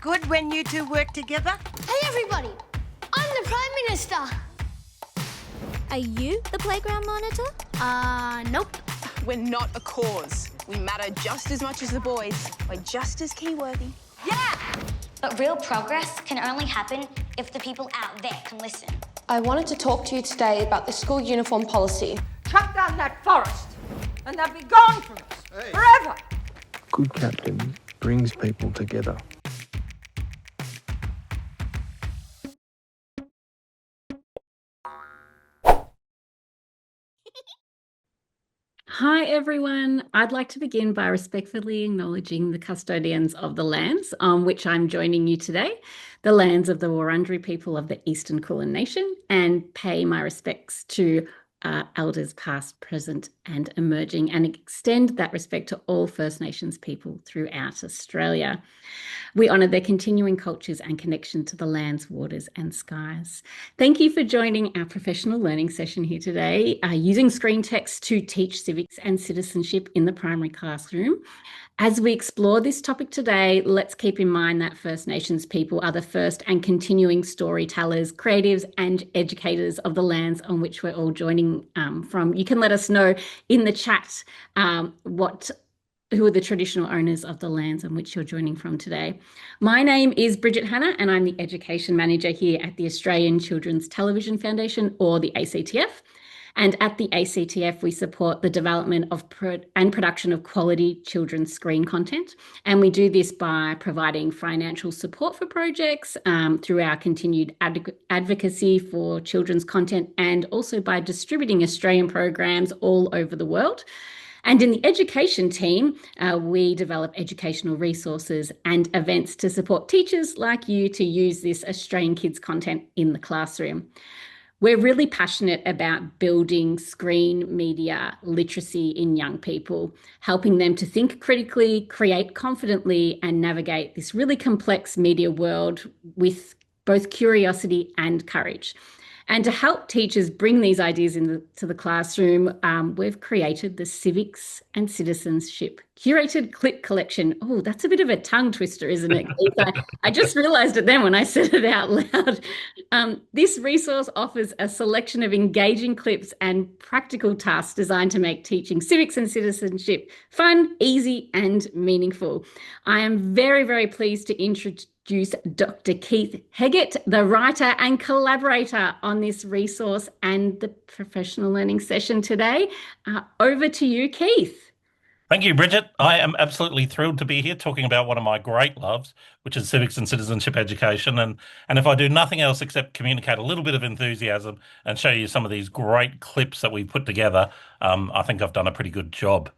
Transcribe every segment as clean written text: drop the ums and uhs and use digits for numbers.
good when you two work together? Hey everybody, I'm the Prime Minister. Are you the playground monitor? Nope. We're not a cause. We matter just as much as the boys. We're just as key-worthy. Yeah! But real progress can only happen if the people out there can listen. I wanted to talk to you today about the school uniform policy. Chuck down that forest and they'll be gone from us forever. Good captain brings people together. Hi everyone. I'd like to begin by respectfully acknowledging the custodians of the lands on which I'm joining you today, the lands of the Wurundjeri people of the Eastern Kulin Nation, and pay my respects to elders past, present and emerging, and extend that respect to all First Nations people throughout Australia. We honour their continuing cultures and connection to the lands, waters and skies. Thank you for joining our professional learning session here today, using screen text to teach civics and citizenship in the primary classroom. As we explore this topic today, let's keep in mind that First Nations people are the first and continuing storytellers, creatives and educators of the lands on which we're all joining from. You can let us know in the chat who are the traditional owners of the lands on which you're joining from today. My name is Bridget Hanna and I'm the Education Manager here at the Australian Children's Television Foundation, or the ACTF. And at the ACTF, we support the development of and production of quality children's screen content. And we do this by providing financial support for projects through our continued advocacy for children's content, and also by distributing Australian programs all over the world. And in the education team, we develop educational resources and events to support teachers like you to use this Australian kids content in the classroom. We're really passionate about building screen media literacy in young people, helping them to think critically, create confidently, and navigate this really complex media world with both curiosity and courage. And to help teachers bring these ideas into the classroom, we've created the Civics and Citizenship Curated Clip Collection. Oh, that's a bit of a tongue twister, isn't it? I just realised it then when I said it out loud. This resource offers a selection of engaging clips and practical tasks designed to make teaching civics and citizenship fun, easy and meaningful. I am very, very pleased to introduce Dr. Keith Heggett, the writer and collaborator on this resource and the professional learning session today. Over to you, Keith. Thank you, Bridget. I am absolutely thrilled to be here talking about one of my great loves, which is civics and citizenship education. And if I do nothing else except communicate a little bit of enthusiasm and show you some of these great clips that we've put together, I think I've done a pretty good job.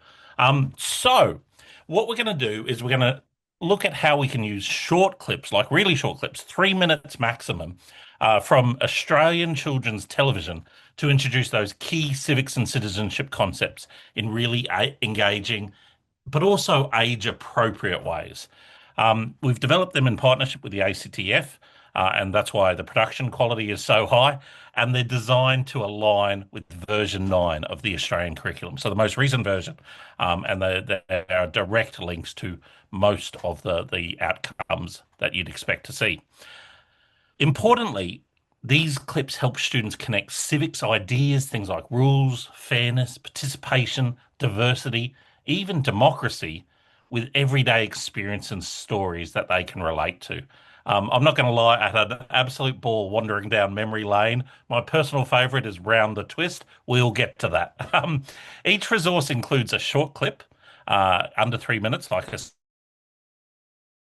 So what we're going to do is we're going to look at how we can use short clips, like really short clips, 3 minutes maximum, from Australian children's television to introduce those key civics and citizenship concepts in really engaging, but also age-appropriate ways. We've developed them in partnership with the ACTF, and that's why the production quality is so high, and they're designed to align with version 9 of the Australian curriculum, so the most recent version, and there are direct links to most of the outcomes that you'd expect to see. Importantly, these clips help students connect civics ideas, things like rules, fairness, participation, diversity, even democracy, with everyday experience and stories that they can relate to. I'm not going to lie, I had an absolute ball wandering down memory lane. My personal favourite is Round the Twist. We'll get to that. Each resource includes a short clip, under 3 minutes, like I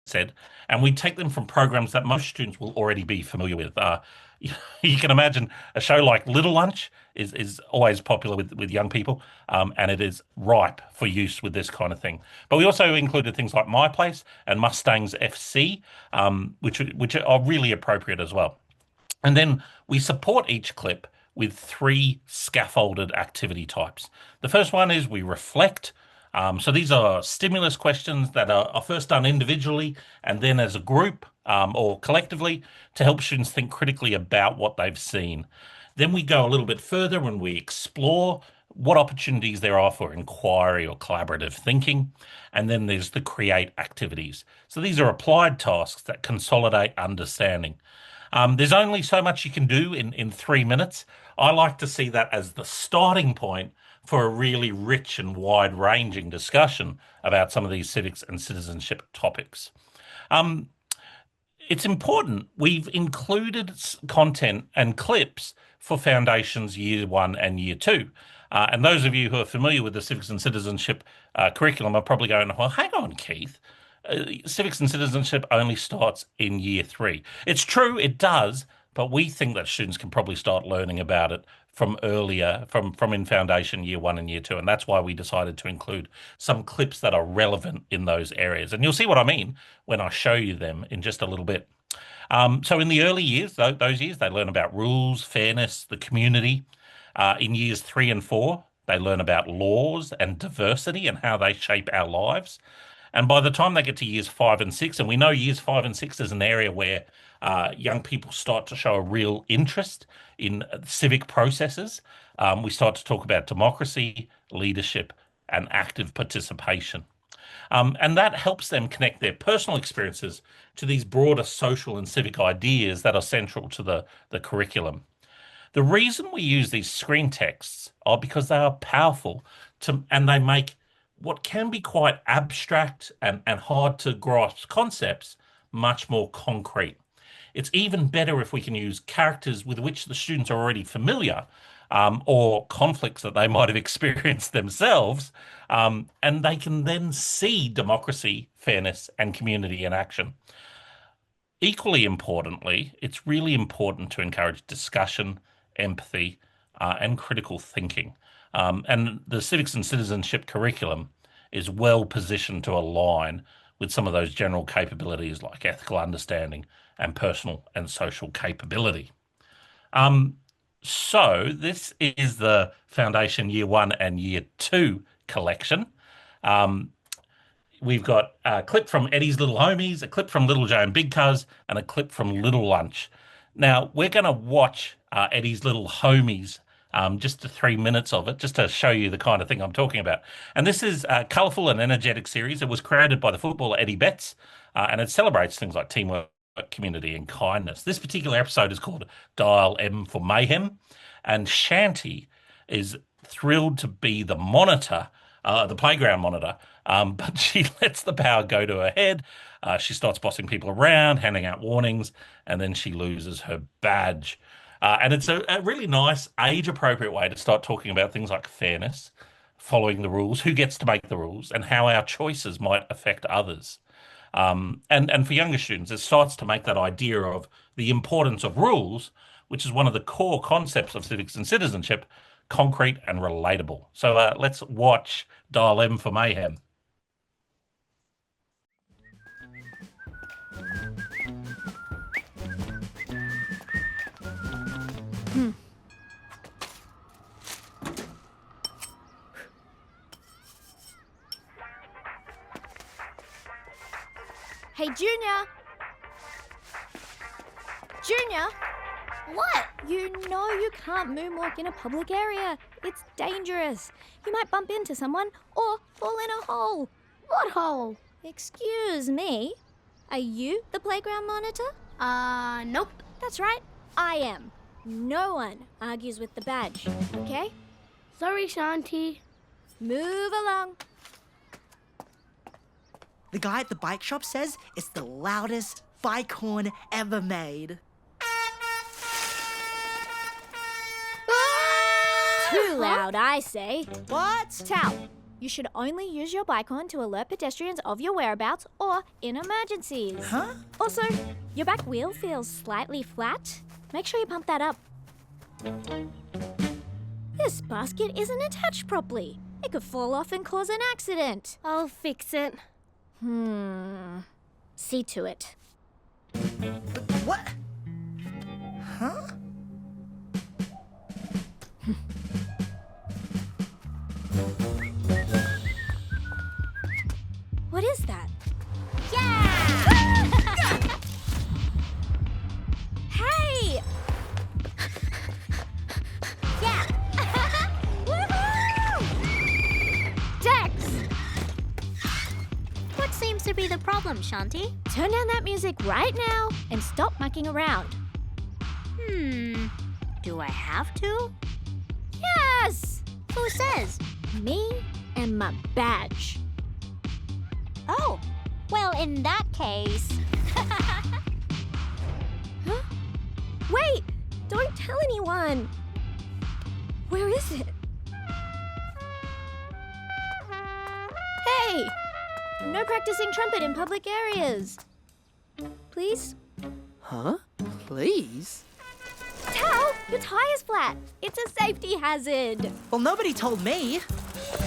said, and we take them from programs that most students will already be familiar with. You can imagine a show like Little Lunch is always popular with young people, and it is ripe for use with this kind of thing. But we also included things like My Place and Mustangs FC, which are really appropriate as well. And then we support each clip with 3 scaffolded activity types. The first one is we reflect. So these are stimulus questions that are first done individually and then as a group or collectively to help students think critically about what they've seen. Then we go a little bit further when we explore what opportunities there are for inquiry or collaborative thinking, and then there's the create activities. So these are applied tasks that consolidate understanding. There's only so much you can do in 3 minutes. I like to see that as the starting point for a really rich and wide-ranging discussion about some of these civics and citizenship topics. It's important. We've included content and clips for Foundations Year 1 and Year 2. And those of you who are familiar with the Civics and Citizenship curriculum are probably going, well, hang on, Keith. Civics and Citizenship only starts in Year 3. It's true, it does, but we think that students can probably start learning about it from earlier, from in Foundation Year 1 and Year 2. And that's why we decided to include some clips that are relevant in those areas. And you'll see what I mean when I show you them in just a little bit. So in the early years, those years, they learn about rules, fairness, the community. In years 3 and 4, they learn about laws and diversity and how they shape our lives. And by the time they get to years 5 and 6, and we know years 5 and 6 is an area where young people start to show a real interest in civic processes. We start to talk about democracy, leadership, and active participation. And that helps them connect their personal experiences to these broader social and civic ideas that are central to the curriculum. The reason we use these screen texts are because they are powerful and they make what can be quite abstract and hard to grasp concepts much more concrete. It's even better if we can use characters with which the students are already familiar, or conflicts that they might have experienced themselves, and they can then see democracy, fairness, and community in action. Equally importantly, it's really important to encourage discussion, empathy, and critical thinking. And the Civics and Citizenship curriculum is well positioned to align with some of those general capabilities like ethical understanding and personal and social capability. So this is the Foundation Year 1 and Year 2 collection. We've got a clip from Eddie's Little Homies, a clip from Little Joe and Big Cuz, and a clip from Little Lunch. Now, we're going to watch Eddie's Little Homies, just 3 minutes of it, just to show you the kind of thing I'm talking about. And this is a colourful and energetic series. It was created by the footballer Eddie Betts, and it celebrates things like teamwork, community, and kindness. This particular episode is called Dial M for Mayhem, and Shanti is thrilled to be the monitor, the playground monitor, but she lets the power go to her head. She starts bossing people around, handing out warnings, and then she loses her badge. And it's a really nice, age-appropriate way to start talking about things like fairness, following the rules, who gets to make the rules, and how our choices might affect others. And for younger students, it starts to make that idea of the importance of rules, which is one of the core concepts of civics and citizenship, concrete and relatable. So let's watch Dial M for Mayhem. Hey, Junior! Junior! What? You know you can't moonwalk in a public area. It's dangerous. You might bump into someone or fall in a hole. What hole? Excuse me. Are you the playground monitor? Nope. That's right. I am. No one argues with the badge, okay? Sorry, Shanti. Move along. The guy at the bike shop says it's the loudest bike horn ever made. Too loud, I say. What? Tal, you should only use your bike horn to alert pedestrians of your whereabouts or in emergencies. Huh? Also, your back wheel feels slightly flat. Make sure you pump that up. This basket isn't attached properly. It could fall off and cause an accident. I'll fix it. See to it. What? Huh? What is that? Hey! Yeah. Woohoo! problem, Shanti? Turn down that music right now and stop mucking around. Do I have to? Yes! Who says? Me and my badge. Oh, well, in that case. Huh? Wait! Don't tell anyone! Where is it? Hey! No practicing trumpet in public areas. Please? Huh? Please? Tao, your tire's flat. It's a safety hazard. Well, nobody told me.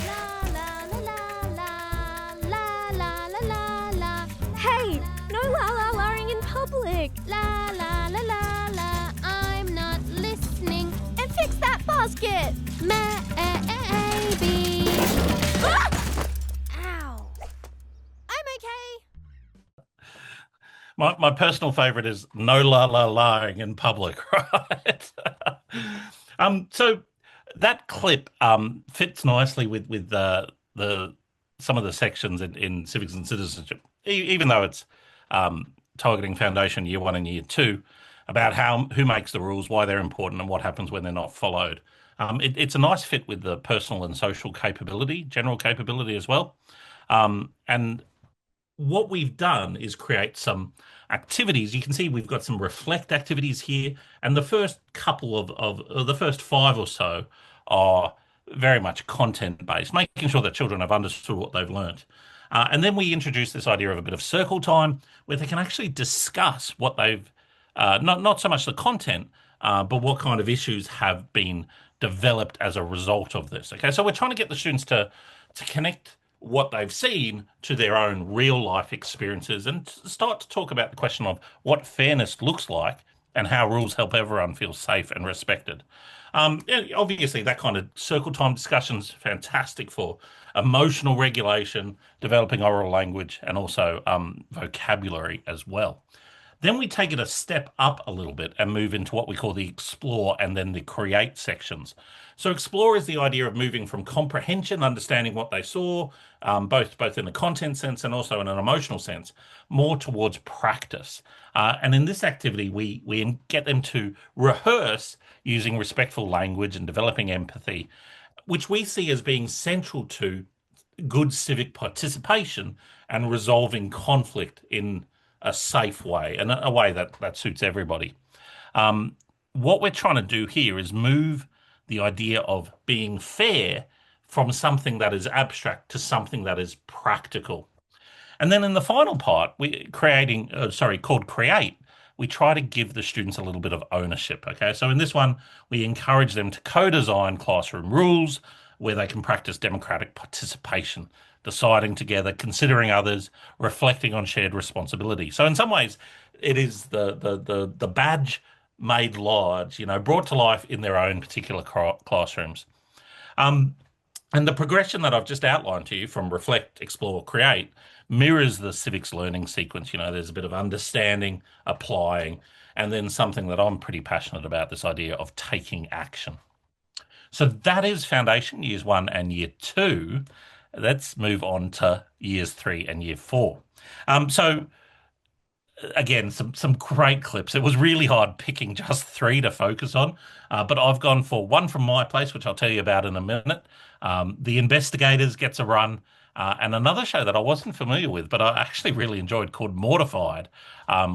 La la la la la la la la la. Hey, no la la laing in public. La la la la la. I'm not listening. And fix that basket. Maybe. Ah! Ow. I'm okay. My personal favourite is no lying in public, right? So that clip fits nicely with some of the sections in Civics and Citizenship, even though it's targeting Foundation Year 1 and Year 2, about who makes the rules, why they're important, and what happens when they're not followed. It's a nice fit with the personal and social capability, general capability as well. And what we've done is create some activities. You can see we've got some reflect activities here, and the first couple of the first 5 or so are very much content-based, making sure that children have understood what they've learnt. And then we introduce this idea of a bit of circle time where they can actually discuss what they've, not so much the content, but what kind of issues have been developed as a result of this. Okay, so we're trying to get the students to connect what they've seen to their own real life experiences and start to talk about the question of what fairness looks like and how rules help everyone feel safe and respected. Obviously, that kind of circle time discussion is fantastic for emotional regulation, developing oral language, and also vocabulary as well. Then we take it a step up a little bit and move into what we call the explore and then the create sections. So explore is the idea of moving from comprehension, understanding what they saw, both in the content sense and also in an emotional sense, more towards practice. And in this activity, we get them to rehearse using respectful language and developing empathy, which we see as being central to good civic participation and resolving conflict in a safe way and a way that suits everybody. What we're trying to do here is move the idea of being fair from something that is abstract to something that is practical. And then in the final part, called Create, we try to give the students a little bit of ownership. Okay, so in this one, we encourage them to co-design classroom rules where they can practice democratic participation, deciding together, considering others, reflecting on shared responsibility. So in some ways, it is the badge made large, brought to life in their own particular classrooms. And the progression that I've just outlined to you from reflect, explore, create mirrors the civics learning sequence. There's a bit of understanding, applying, and then something that I'm pretty passionate about, this idea of taking action. So that is Foundation, Years 1 and Year 2. Let's move on to Years 3 and Year 4. So again, some great clips. It was really hard picking just 3 to focus on, but I've gone for one from my place, which I'll tell you about in a minute. The Investigators gets a run, and another show that I wasn't familiar with, but I actually really enjoyed, called Mortified,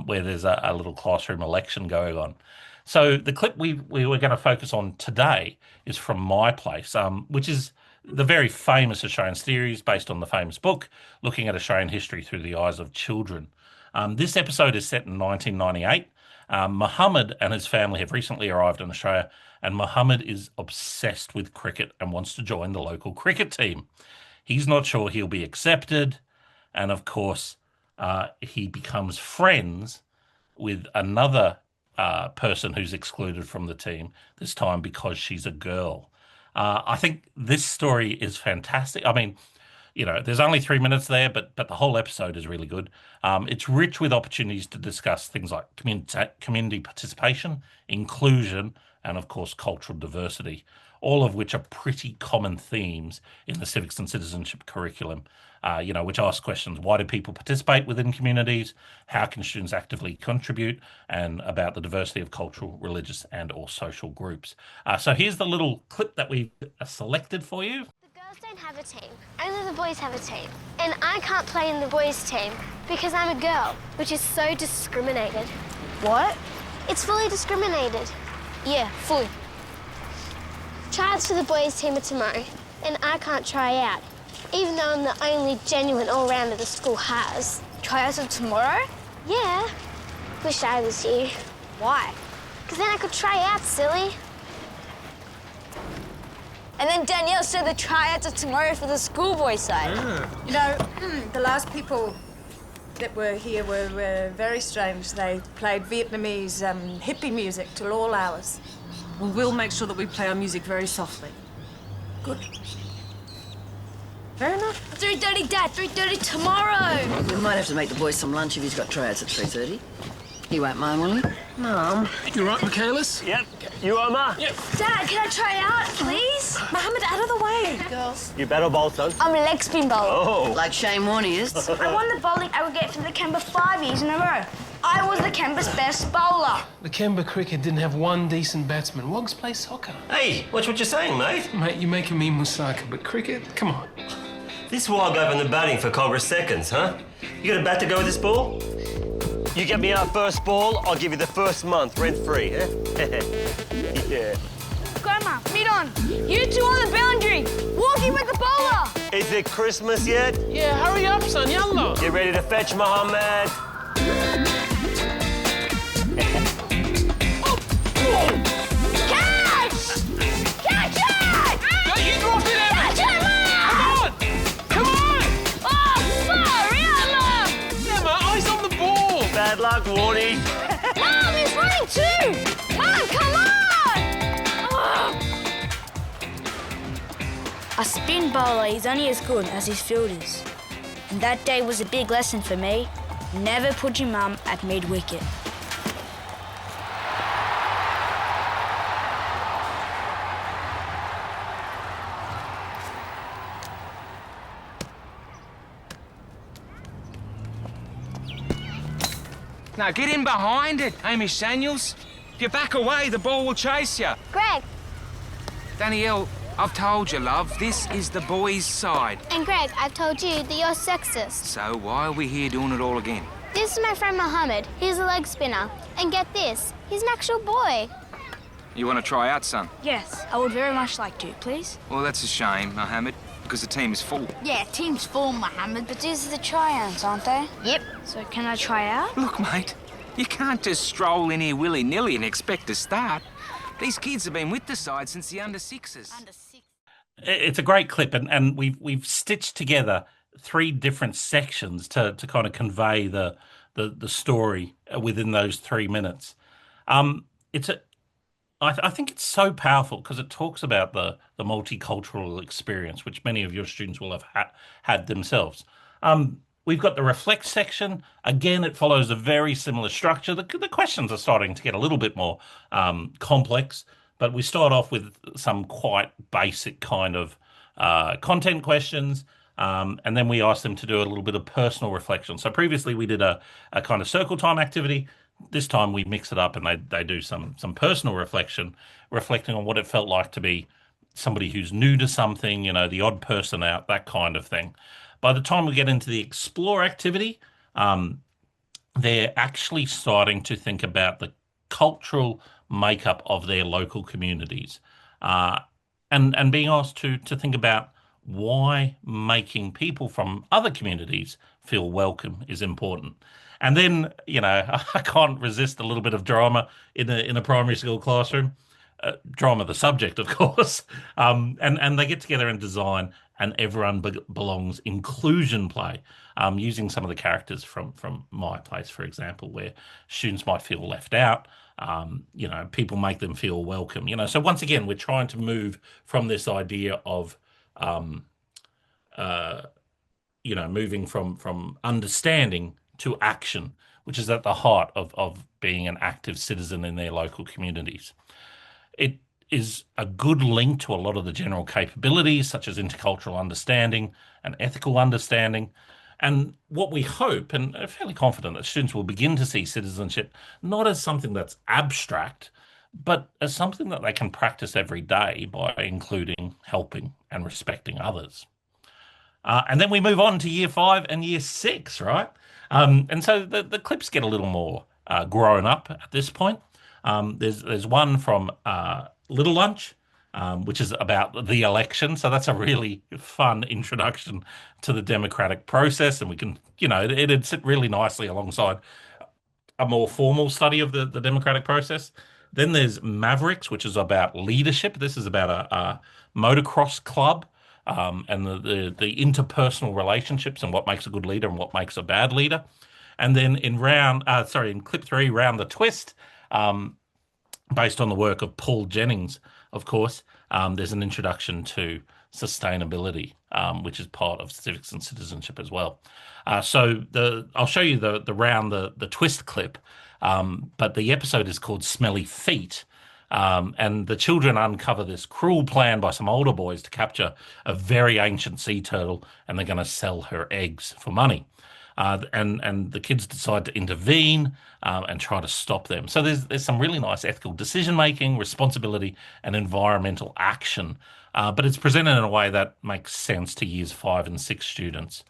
where there's a little classroom election going on. So the clip we were going to focus on today is from My Place, which is the very famous Australian series based on the famous book, looking at Australian history through the eyes of children. This episode is set in 1998. Muhammad and his family have recently arrived in Australia, and Muhammad is obsessed with cricket and wants to join the local cricket team. He's not sure he'll be accepted, and of course, he becomes friends with another person who's excluded from the team, this time because she's a girl. I think this story is fantastic. I mean, there's only 3 minutes there, but the whole episode is really good. It's rich with opportunities to discuss things like community participation, inclusion, and of course, cultural diversity, all of which are pretty common themes in the civics and citizenship curriculum, which ask questions: why do people participate within communities? How can students actively contribute? And about the diversity of cultural, religious, and or social groups. So here's the little clip that we selected for you. The girls don't have a team, only the boys have a team. And I can't play in the boys' team because I'm a girl, which is so discriminated. What? It's fully discriminated. Yeah, fully. Tryouts for the boys' team are tomorrow, and I can't try out, even though I'm the only genuine all-rounder the school has. Tryouts are tomorrow? Yeah. Wish I was you. Why? Because then I could try out, silly. And then Danielle said the tryouts are tomorrow for the schoolboy side. You know, the last people that were here were very strange. They played Vietnamese hippie music till all hours. Well, we'll make sure that we play our music very softly. Good. Fair enough. 3:30, Dad. 3:30 tomorrow. We might have to make the boys some lunch if he's got tryouts at 3:30. You won't mind, will you? Mum. You right, Michaelis? Yep. You are, Ma? Yep. Dad, can I try out, please? Mohammed, out of the way. Girls. You battle bowl, son. I'm a leg spin bowler. Oh. Like Shane Warne is. I won the bowling aggregate for the Kemba 5 years in a row. I was the Kemba's best bowler. The Kemba cricket didn't have one decent batsman. Wogs play soccer. Hey, watch what you're saying, mate. Mate, you're making me Musaka, but cricket? Come on. This wog opened the batting for Congress seconds, huh? You got a bat to go with this ball? You get me our first ball, I'll give you the first month rent-free, eh? Yeah. Grandma, meet on. You two on the boundary. Walking with the bowler. Is it Christmas yet? Yeah, hurry up, son. Yalla. Get ready to fetch, Mohammed. Catch! Catch it! You dropped it, Emma. Catch it, Mom! Come on! Oh, sorry, Emma! Emma, eyes on the ball. Bad luck, Warnie. Mom, he's running too! Mom, come on! A spin bowler is only as good as his fielders. And that day was a big lesson for me. Never put your mum at mid-wicket. Now get in behind it, Hamish Daniels. If you back away, the ball will chase you. Greg. Danielle, I've told you, love, this is the boys' side. And Greg, I've told you that you're sexist. So why are we here doing it all again? This is my friend Mohammed. He's a leg spinner. And get this, he's an actual boy. You want to try out, son? Yes, I would very much like to, please. Well, that's a shame, Mohammed, because the team is full. Yeah, team's full, Mohammed, but these are the tryouts, aren't they? Yep. So can I try out? Look, mate, you can't just stroll in here willy-nilly and expect to start. These kids have been with the side since the under-sixes. It's a great clip, and we've stitched together 3 different sections to kind of convey the story within those 3 minutes. I think it's so powerful because it talks about the multicultural experience, which many of your students will have had themselves. We've got the reflect section. Again, it follows a very similar structure. The questions are starting to get a little bit more complex, but we start off with some quite basic kind of content questions, and then we ask them to do a little bit of personal reflection. So previously we did a kind of circle time activity. This time we mix it up and they do some personal reflection, reflecting on what it felt like to be somebody who's new to something, the odd person out, that kind of thing. By the time we get into the explore activity, they're actually starting to think about the cultural makeup of their local communities, and being asked to think about why making people from other communities feel welcome is important. And then, I can't resist a little bit of drama in a primary school classroom. Drama, the subject, of course. And they get together and design an everyone belongs inclusion play, using some of the characters from My Place, for example, where students might feel left out. People make them feel welcome. So once again, we're trying to move from this idea of moving from understanding to action, which is at the heart of being an active citizen in their local communities. is a good link to a lot of the general capabilities, such as intercultural understanding and ethical understanding. And what we hope, and are fairly confident that students will begin to see citizenship not as something that's abstract, but as something that they can practice every day by including, helping, and respecting others. And then we move on to year 5 and year 6, right? And so the clips get a little more grown up at this point. There's one from Little Lunch, which is about the election. So that's a really fun introduction to the democratic process. And we can, it'd sit really nicely alongside a more formal study of the democratic process. Then there's Mavericks, which is about leadership. This is about a motocross club and the interpersonal relationships and what makes a good leader and what makes a bad leader. And then in clip 3, Round the Twist, based on the work of Paul Jennings, of course, there's an introduction to sustainability, which is part of civics and citizenship as well. So I'll show you the Round the Twist clip, but the episode is called Smelly Feet. And the children uncover this cruel plan by some older boys to capture a very ancient sea turtle, and they're going to sell her eggs for money. And the kids decide to intervene and try to stop them. So there's some really nice ethical decision-making, responsibility, and environmental action. But it's presented in a way that makes sense to years 5 and 6 students.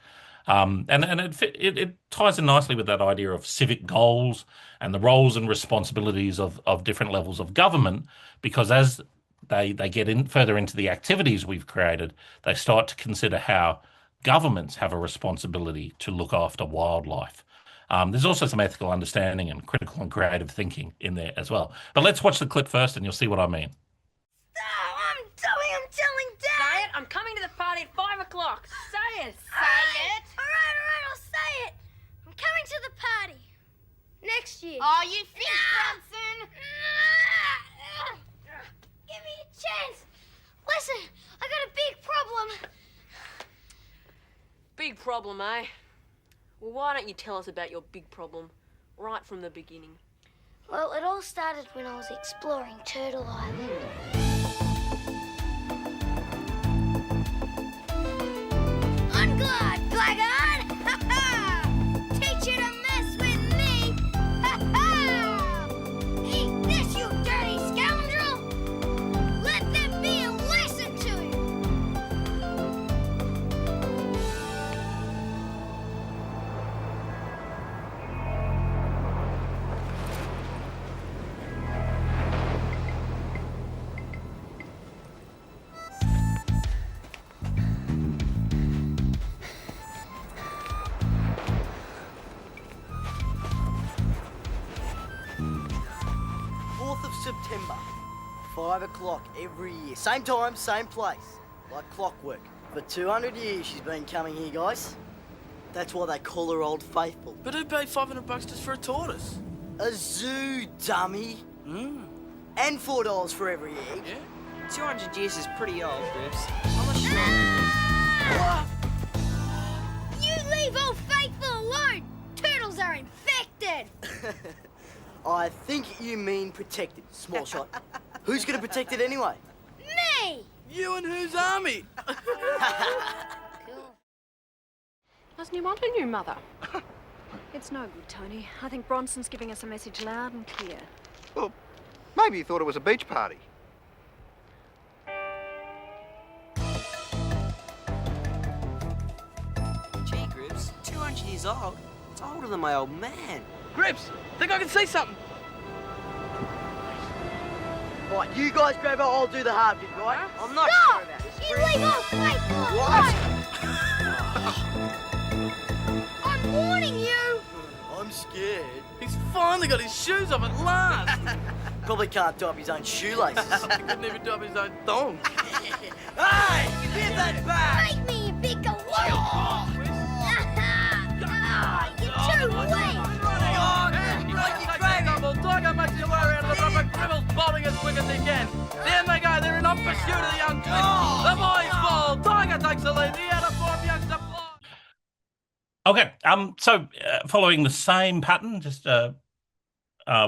And it ties in nicely with that idea of civic goals and the roles and responsibilities of different levels of government, because as they get further into the activities we've created, they start to consider how governments have a responsibility to look after wildlife. There's also some ethical understanding and critical and creative thinking in there as well. But let's watch the clip first and you'll see what I mean. I'm telling Dad! Say it! I'm coming to the party at 5 o'clock. Say it! Say it! Alright, I'll say it! I'm coming to the party. Next year. Oh, you think, Bronson? Give me a chance. Listen, I got a big problem. Big problem, eh? Well, why don't you tell us about your big problem right from the beginning? Well, it all started when I was exploring Turtle Island. On guard, blackguard! Teach you to mess with me! Eat this, you dirty scoundrel! Let that be a lesson to you! September, 5 o'clock every year. Same time, same place. Like clockwork. For 200 years she's been coming here, guys. That's why they call her Old Faithful. But who paid $500 just for a tortoise? A zoo, dummy. And $4 for every egg. Yeah? 200 years is pretty old, Grips. You leave Old Faithful alone! Turtles are infected! I think you mean protected, small shot. Who's gonna protect it anyway? Me! You and whose army? Doesn't he want a new mother? It's no good, Tony. I think Bronson's giving us a message loud and clear. Well, maybe he thought it was a beach party. Gee, Grips, 200 years old? It's older than my old man. Grips, think I can see something? Right, you guys grab her, I'll do the hard bit, right? I'm not Stop! sure about this. You leave Old Faithful alone! I'm warning you! I'm scared. He's finally got his shoes off at last. Probably can't tie up his own shoelaces. He couldn't even tie up his own thong. Hey! Give that back! Take me, you big galore! You're too weak! Tiger makes you worry out of the rubber Gribbles bowling as quick as he can. There they go, they're in hot pursuit of the young twist. The boys fall, Tiger takes the lead, the out-of-form youngster flies. Okay, so following the same pattern, just a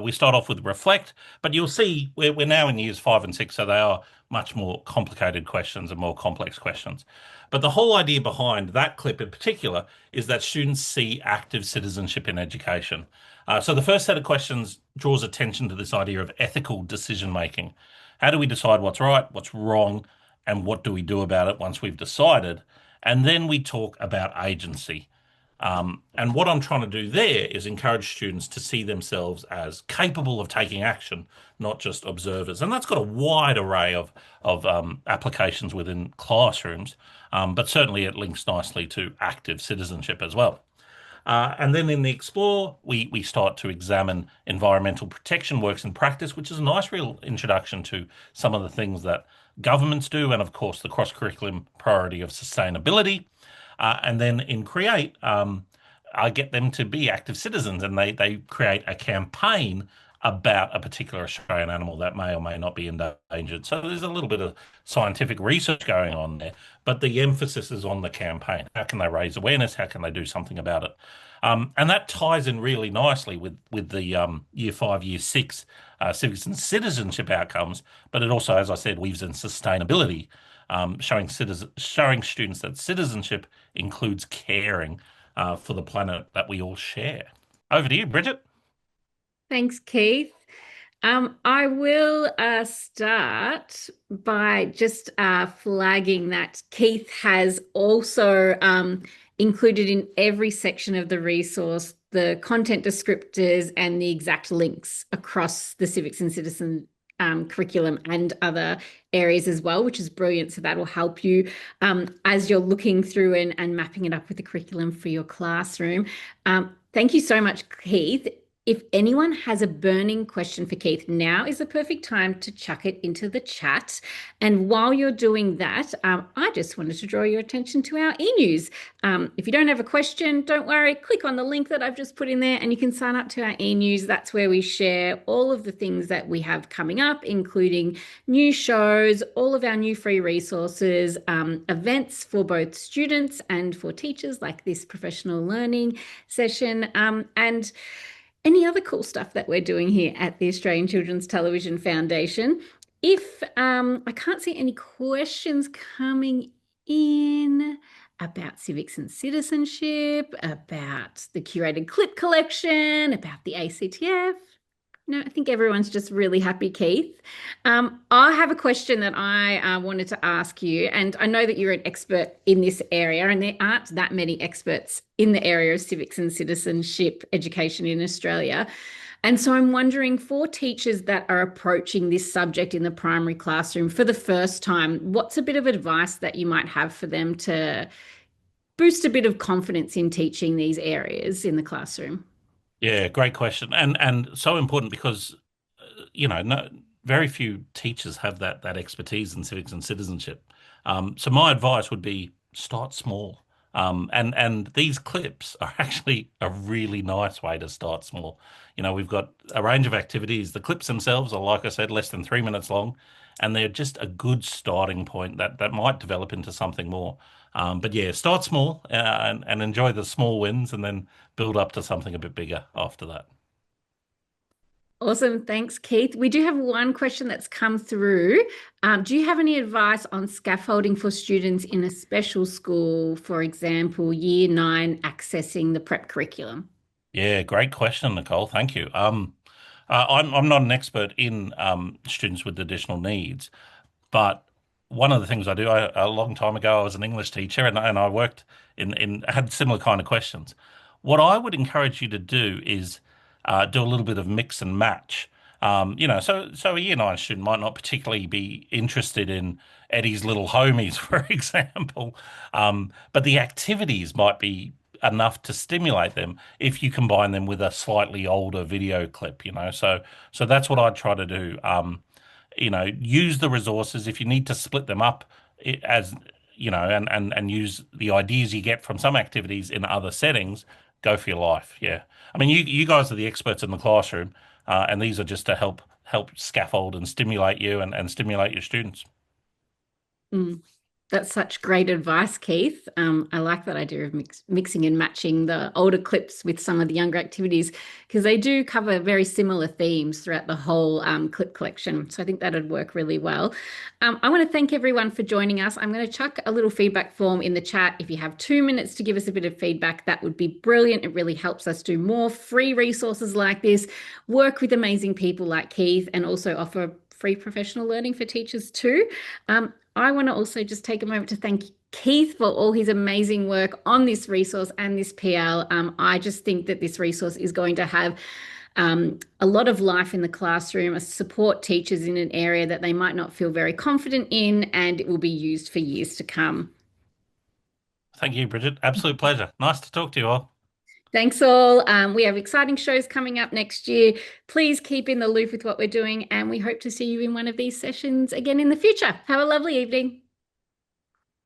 we start off with reflect, but you'll see we're now in years 5 and 6, so they are much more complicated questions and more complex questions. But the whole idea behind that clip in particular is that students see active citizenship in education. So the first set of questions draws attention to this idea of ethical decision making. How do we decide what's right, what's wrong, and what do we do about it once we've decided? And then we talk about agency. And what I'm trying to do there is encourage students to see themselves as capable of taking action, not just observers. And that's got a wide array of applications within classrooms, but certainly it links nicely to active citizenship as well. And then in the Explore, we start to examine environmental protection works in practice, which is a nice real introduction to some of the things that governments do, and of course the cross-curriculum priority of sustainability. And then in Create, I get them to be active citizens, and they create a campaign about a particular Australian animal that may or may not be endangered. So there's a little bit of scientific research going on there, but the emphasis is on the campaign. How can they raise awareness? How can they do something about it? And that ties in really nicely with the Year 5, Year 6 civics and citizenship outcomes, but it also, as I said, weaves in sustainability, showing students that citizenship includes caring for the planet that we all share. Over to you, Bridget. Thanks, Keith. I will start by just flagging that Keith has also included in every section of the resource the content descriptors and the exact links across the civics and citizen curriculum and other areas as well, which is brilliant. So that will help you as you're looking through and mapping it up with the curriculum for your classroom. Thank you so much, Keith. If anyone has a burning question for Keith, now is the perfect time to chuck it into the chat. And while you're doing that, I just wanted to draw your attention to our e-news. If you don't have a question, don't worry, click on the link that I've just put in there and you can sign up to our e-news. That's where we share all of the things that we have coming up, including new shows, all of our new free resources, events for both students and for teachers, like this professional learning session, and any other cool stuff that we're doing here at the Australian Children's Television Foundation. If I can't see any questions coming in about civics and citizenship, about the curated clip collection, about the ACTF. No, I think everyone's just really happy, Keith. I have a question that I wanted to ask you, and I know that you're an expert in this area, and there aren't that many experts in the area of civics and citizenship education in Australia. And so I'm wondering, for teachers that are approaching this subject in the primary classroom for the first time, what's a bit of advice that you might have for them to boost a bit of confidence in teaching these areas in the classroom? Yeah, great question, and so important because very few teachers have that expertise in civics and citizenship. So my advice would be start small, and these clips are actually a really nice way to start small. We've got a range of activities. The clips themselves are, like I said, less than 3 minutes long, and they're just a good starting point that might develop into something more. But yeah, start small and enjoy the small wins, and then build up to something a bit bigger after that. Awesome. Thanks, Keith. We do have one question that's come through. Do you have any advice on scaffolding for students in a special school, for example, Year 9 accessing the prep curriculum? Yeah, great question, Nicole. Thank you. I'm not an expert in students with additional needs, but one of the things I do, a long time ago, I was an English teacher and I worked had similar kind of questions. What I would encourage you to do is do a little bit of mix and match. So a Year 9 student might not particularly be interested in Eddie's Little Homies, for example, but the activities might be enough to stimulate them if you combine them with a slightly older video clip. So that's what I'd try to do. Use the resources. If you need to split them up as and use the ideas you get from some activities in other settings, go for your life. Yeah. I mean, you guys are the experts in the classroom, and these are just to help scaffold and stimulate you and stimulate your students. That's such great advice, Keith. I like that idea of mixing and matching the older clips with some of the younger activities because they do cover very similar themes throughout the whole clip collection. So I think that'd work really well. I want to thank everyone for joining us. I'm going to chuck a little feedback form in the chat. If you have 2 minutes to give us a bit of feedback, that would be brilliant. It really helps us do more free resources like this, work with amazing people like Keith, and also offer free professional learning for teachers too. I want to also just take a moment to thank Keith for all his amazing work on this resource and this PL. I just think that this resource is going to have a lot of life in the classroom, support teachers in an area that they might not feel very confident in, and it will be used for years to come. Thank you, Bridget. Absolute pleasure. Nice to talk to you all. Thanks all. We have exciting shows coming up next year. Please keep in the loop with what we're doing, and we hope to see you in one of these sessions again in the future. Have a lovely evening.